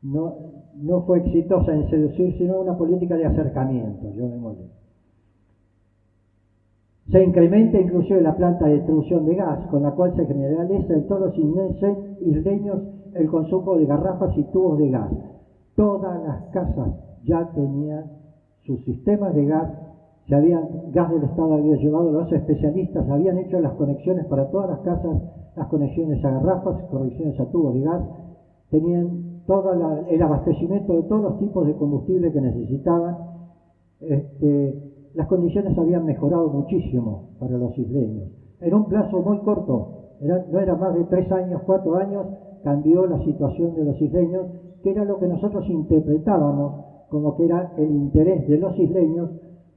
no fue exitosa en seducir, sino una política de acercamiento, yo me molesto. Se incrementa inclusive la planta de distribución de gas, con la cual se generaliza en todos los isleños el consumo de garrafas y tubos de gas. Todas las casas ya tenían sus sistemas de gas, gas del Estado había llevado, los especialistas habían hecho las conexiones para todas las casas, las conexiones a garrafas, conexiones a tubos de gas, tenían todo el abastecimiento de todos los tipos de combustible que necesitaban. Las condiciones habían mejorado muchísimo para los isleños. En un plazo muy corto, no era más de 3 años, 4 años, cambió la situación de los isleños, que era lo que nosotros interpretábamos como que era el interés de los isleños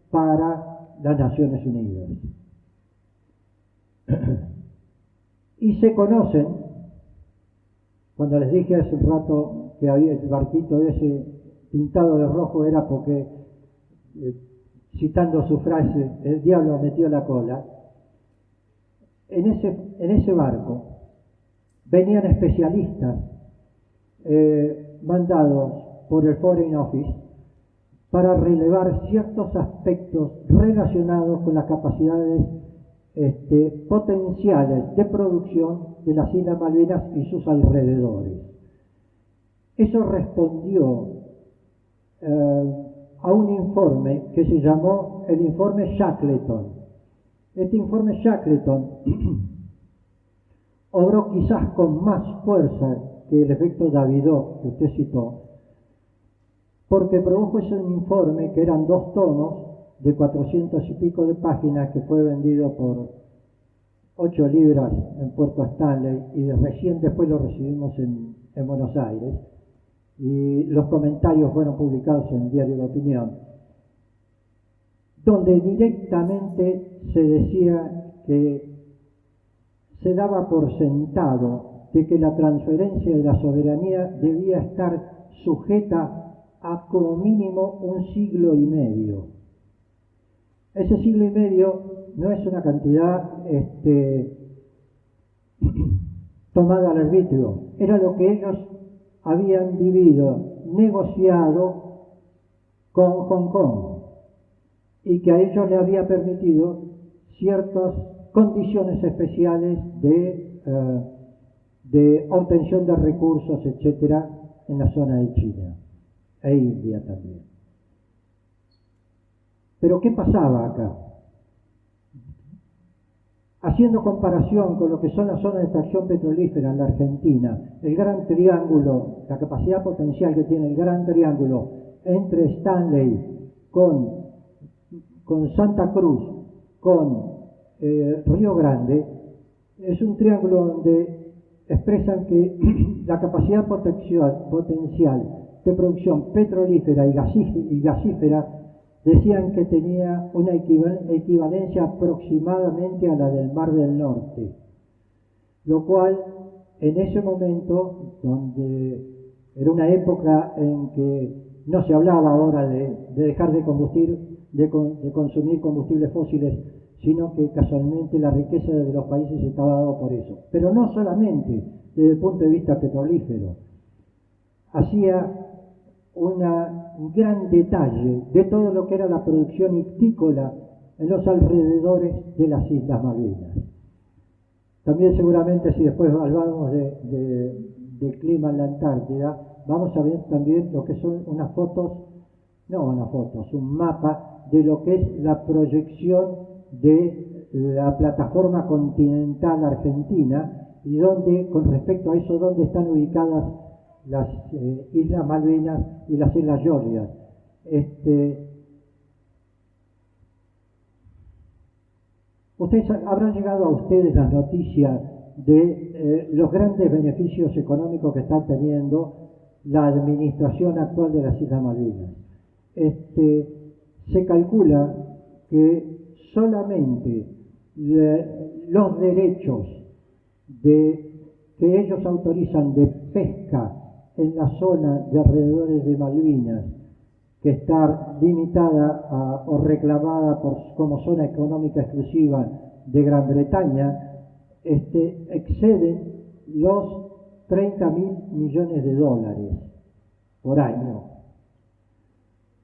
para las Naciones Unidas. Y se conocen, cuando les dije hace un rato que había el barquito ese pintado de rojo, era porque, citando su frase, el diablo metió la cola. En ese barco venían especialistas mandados por el Foreign Office para relevar ciertos aspectos relacionados con las capacidades potenciales de producción de las Islas Malvinas y sus alrededores. Eso respondió a un informe que se llamó el informe Shackleton. Este informe Shackleton obró quizás con más fuerza que el efecto Davidoff que usted citó, porque produjo ese informe que eran 2 tomos de 400 y pico de páginas, que fue vendido por 8 libras en Puerto Stanley, y recién después lo recibimos en Buenos Aires, y los comentarios fueron publicados en el diario La Opinión, donde directamente se decía que se daba por sentado de que la transferencia de la soberanía debía estar sujeta a como mínimo 1,5 siglos. Ese 1,5 siglos no es una cantidad tomada al arbitrio, era lo que ellos habían vivido, negociado con Hong Kong, y que a ellos le había permitido ciertas condiciones especiales de obtención de recursos, etcétera, en la zona de China e India también. Pero ¿qué pasaba acá? Haciendo comparación con lo que son las zonas de extracción petrolífera en la Argentina, el Gran Triángulo, la capacidad potencial que tiene el Gran Triángulo entre Stanley con Santa Cruz, con Río Grande, es un triángulo donde expresan que la capacidad potencial de producción petrolífera y gasífera decían que tenía una equivalencia aproximadamente a la del Mar del Norte, lo cual en ese momento, donde era una época en que no se hablaba ahora de dejar de consumir combustibles fósiles, sino que casualmente la riqueza de los países estaba dada por eso. Pero no solamente desde el punto de vista petrolífero. Hacía un gran detalle de todo lo que era la producción ictícola en los alrededores de las Islas Malvinas. También seguramente, si después hablamos del clima en la Antártida, vamos a ver también lo que son un mapa de lo que es la proyección de la plataforma continental argentina y donde, con respecto a eso, dónde están ubicadas las Islas Malvinas y las Islas Georgias. Habrán llegado a ustedes las noticias de los grandes beneficios económicos que está teniendo la administración actual de las Islas Malvinas. Se calcula que solamente los derechos que ellos autorizan de pesca en la zona de alrededores de Malvinas, que está limitada o reclamada como zona económica exclusiva de Gran Bretaña, exceden los 30.000 millones de dólares por año.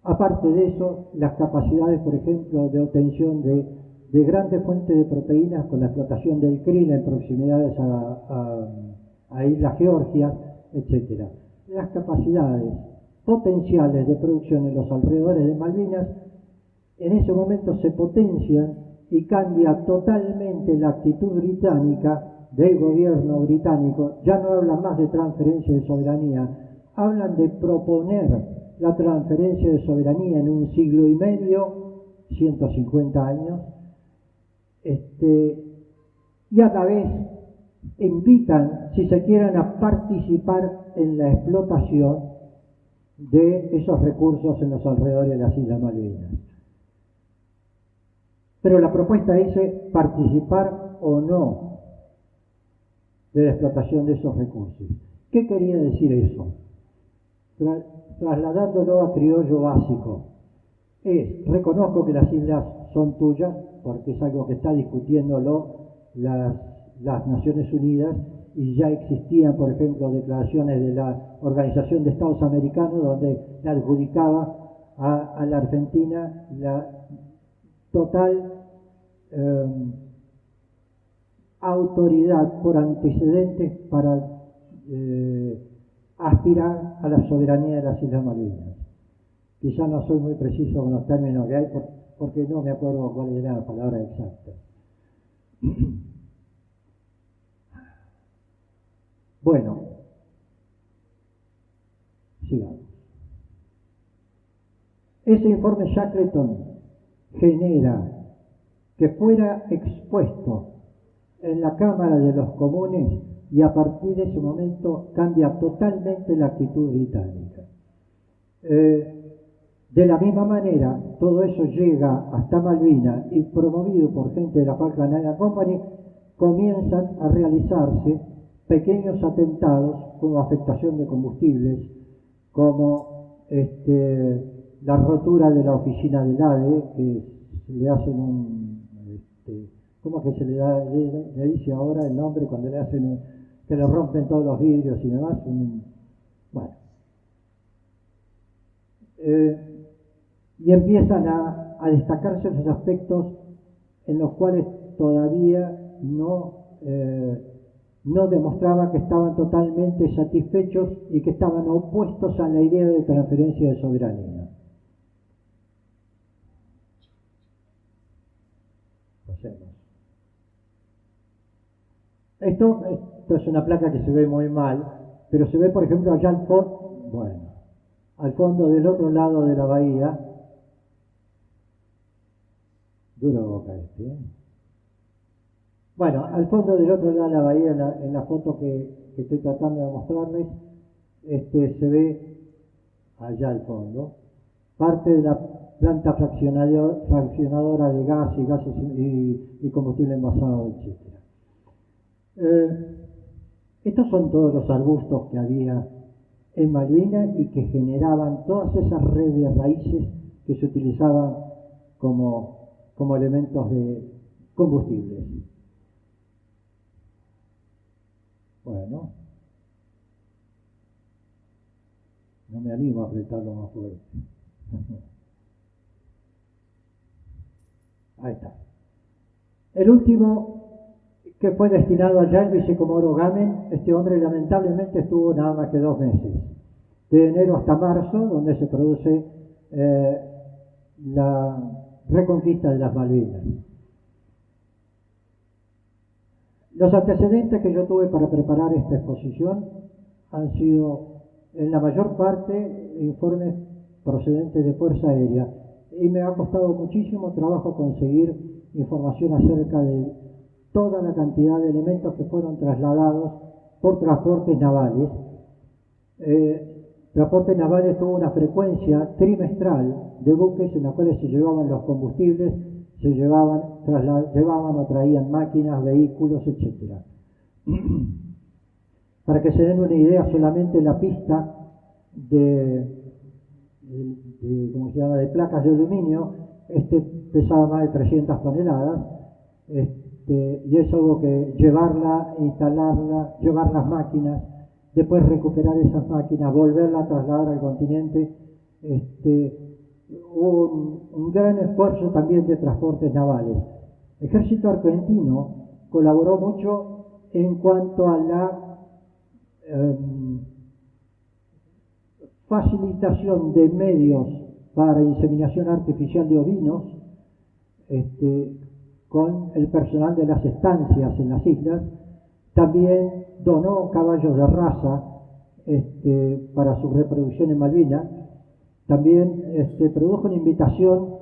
Aparte de eso, las capacidades, por ejemplo, de obtención de grandes fuentes de proteínas con la explotación del krill en proximidades a Islas Georgias, etc. Las capacidades potenciales de producción en los alrededores de Malvinas en ese momento se potencian y cambia totalmente la actitud británica del gobierno británico. Ya no hablan más de transferencia de soberanía, hablan de proponer la transferencia de soberanía en un siglo y medio, 150 años, y a la vez invitan, si se quieren, a participar en la explotación de esos recursos en los alrededores de las Islas Malvinas. Pero la propuesta dice participar o no de la explotación de esos recursos. ¿Qué quería decir eso? Trasladándolo a criollo básico, reconozco que las islas son tuyas, porque es algo que está discutiéndolo las Naciones Unidas, y ya existían, por ejemplo, declaraciones de la Organización de Estados Americanos donde le adjudicaba a la Argentina la total autoridad por antecedentes para aspirar a la soberanía de las Islas Malvinas. Quizá no soy muy preciso con los términos que hay porque no me acuerdo cuál era la palabra exacta. Bueno, sigamos. Ese informe Shackleton genera que fuera expuesto en la Cámara de los Comunes y a partir de ese momento cambia totalmente la actitud británica. De la misma manera, todo eso llega hasta Malvinas y promovido por gente de la Falkland Island Company, comienzan a realizarse pequeños atentados como afectación de combustibles, como la rotura de la oficina del ADE, que le hacen ¿cómo que se le dice ahora el nombre cuando le hacen que le rompen todos los vidrios y demás? Bueno. Y empiezan a destacarse esos aspectos en los cuales todavía no demostraba que estaban totalmente satisfechos y que estaban opuestos a la idea de transferencia de soberanía. Esto es una placa que se ve muy mal, pero se ve, por ejemplo, allá al fondo del otro lado de la bahía. Duro boca Bueno, al fondo del otro lado de la bahía, en la foto que estoy tratando de mostrarles, se ve allá al fondo parte de la planta fraccionadora de gas y gases y combustible envasado, etc. Estos son todos los arbustos que había en Malvinas y que generaban todas esas redes de raíces que se utilizaban como elementos de combustibles. Bueno, no me animo a apretarlo más fuerte. Ahí está. El último, que fue destinado a Jalvis Comodoro Gamen, este hombre lamentablemente estuvo nada más que 2 meses, de enero hasta marzo, donde se produce la reconquista de las Malvinas. Los antecedentes que yo tuve para preparar esta exposición han sido, en la mayor parte, informes procedentes de Fuerza Aérea, y me ha costado muchísimo trabajo conseguir información acerca de toda la cantidad de elementos que fueron trasladados por transportes navales. Transportes navales tuvo una frecuencia trimestral de buques en los cuales se llevaban los combustibles, se llevaban o traían máquinas, vehículos, etc. Para que se den una idea, solamente la pista ¿cómo se llama?, de placas de aluminio, pesaba más de 300 toneladas, y eso hubo que llevarla, instalarla, llevar las máquinas, después recuperar esas máquinas, volverla a trasladar al continente. Hubo un gran esfuerzo también de transportes navales. El ejército argentino colaboró mucho en cuanto a la facilitación de medios para inseminación artificial de ovinos, con el personal de las estancias en las islas. También donó caballos de raza para su reproducción en Malvinas. También produjo una invitación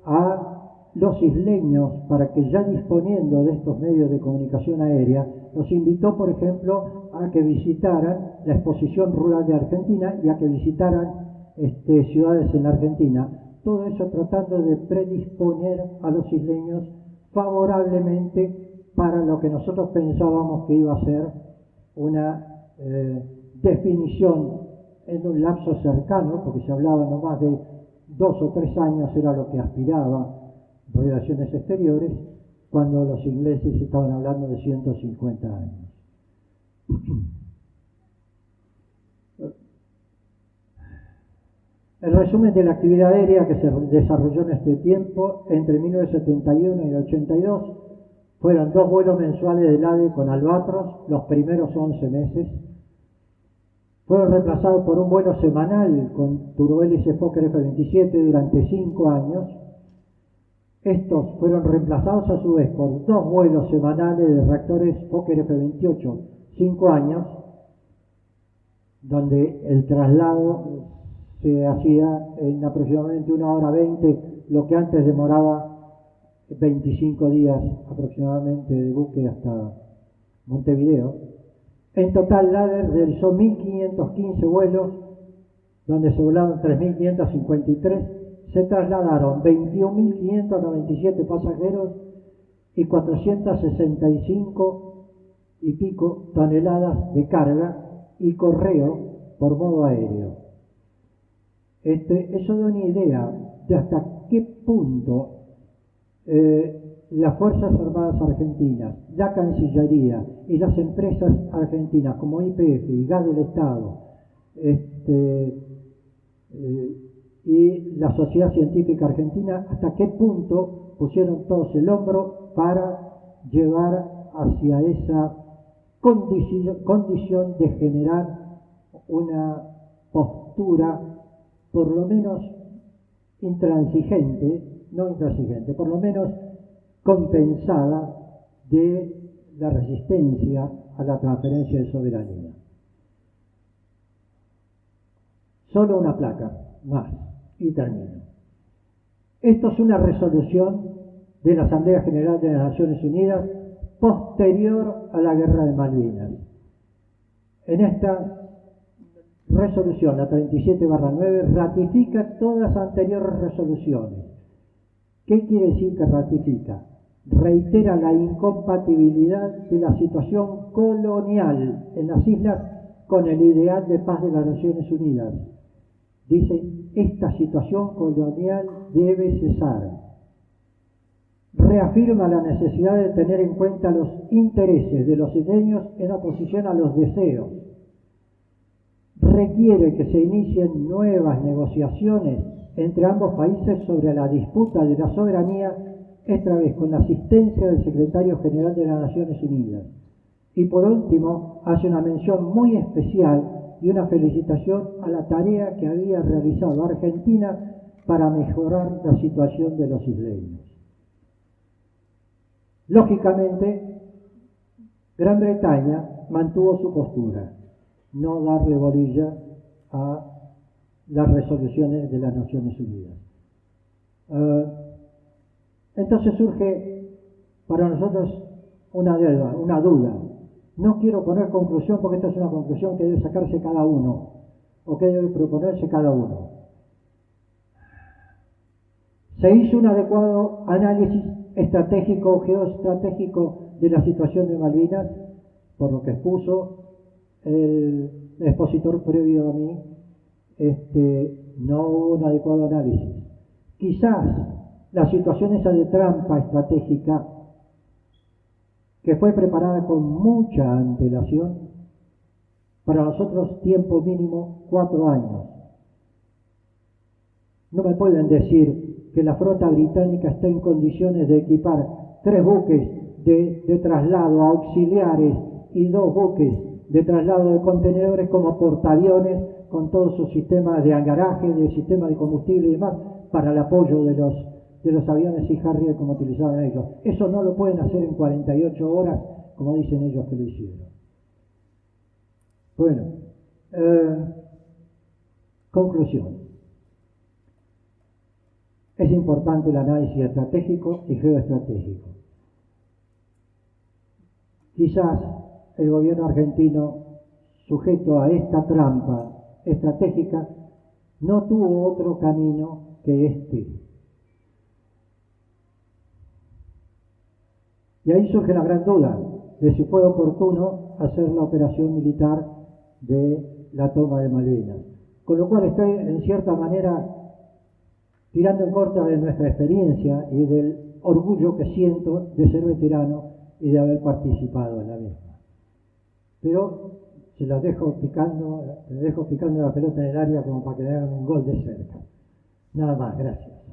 a los isleños para que, ya disponiendo de estos medios de comunicación aérea, los invitó, por ejemplo, a que visitaran la Exposición Rural de Argentina y a que visitaran ciudades en la Argentina. Todo eso tratando de predisponer a los isleños favorablemente para lo que nosotros pensábamos que iba a ser una definición en un lapso cercano, porque se hablaba no más de 2 o 3 años, era lo que aspiraba Relaciones Exteriores, cuando los ingleses estaban hablando de 150 años. El resumen de la actividad aérea que se desarrolló en este tiempo, entre 1971 y el 82, fueron 2 vuelos mensuales del ADE con Albatros, los primeros 11 meses. Fueron reemplazados por un vuelo semanal con turbohélice Fokker F-27 durante 5 años. Estos fueron reemplazados a su vez por 2 vuelos semanales de reactores Fokker F-28, 5 años, donde el traslado se hacía en aproximadamente 1 hora 20, lo que antes demoraba 25 días aproximadamente de buque hasta Montevideo. En total, LADER realizó 1.515 vuelos, donde se volaron 3.553, se trasladaron 21.597 pasajeros y 465 y pico toneladas de carga y correo por modo aéreo. Eso da una idea de hasta qué punto las Fuerzas Armadas Argentinas, la Cancillería y las empresas argentinas como YPF y Gas del Estado y la Sociedad Científica Argentina, hasta qué punto pusieron todos el hombro para llevar hacia esa condición de generar una postura por lo menos por lo menos compensada de la resistencia a la transferencia de soberanía. Solo una placa más y termino. Esto es una resolución de la Asamblea General de las Naciones Unidas posterior a la Guerra de Malvinas. En esta resolución, la 37/9, ratifica todas las anteriores resoluciones. ¿Qué quiere decir que ratifica? Reitera la incompatibilidad de la situación colonial en las islas con el ideal de paz de las Naciones Unidas. Dice, esta situación colonial debe cesar. reafirma la necesidad de tener en cuenta los intereses de los isleños en oposición a los deseos. Requiere que se inicien nuevas negociaciones entre ambos países sobre la disputa de la soberanía, esta vez con la asistencia del Secretario General de las Naciones Unidas. Y por último, hace una mención muy especial y una felicitación a la tarea que había realizado Argentina para mejorar la situación de los isleños. Lógicamente, Gran Bretaña mantuvo su postura, no darle bolilla a las resoluciones de las Naciones Unidas. Entonces surge para nosotros una duda. No quiero poner conclusión porque esta es una conclusión que debe sacarse cada uno o que debe proponerse cada uno. Se hizo un adecuado análisis estratégico o geoestratégico de la situación de Malvinas, por lo que expuso el expositor previo a mí. No hubo un adecuado análisis. Quizás la situación esa de trampa estratégica, que fue preparada con mucha antelación, para nosotros tiempo mínimo 4 años. No me pueden decir que la flota británica está en condiciones de equipar 3 buques de traslado auxiliares y 2 buques de traslado de contenedores como portaaviones, con todos sus sistemas de angaraje, de sistema de combustible y demás, para el apoyo de los aviones Sea Harrier como utilizaban ellos. Eso no lo pueden hacer en 48 horas, como dicen ellos que lo hicieron. Bueno, conclusión. Es importante el análisis estratégico y geoestratégico. Quizás el gobierno argentino, sujeto a esta trampa estratégica, no tuvo otro camino que este. Y ahí surge la gran duda de si fue oportuno hacer la operación militar de la toma de Malvinas. Con lo cual estoy, en cierta manera, tirando en contra de nuestra experiencia y del orgullo que siento de ser veterano y de haber participado en la misma. Pero se las dejo picando, les dejo picando la pelota en el área como para que le hagan un gol de cerca. Nada más, gracias.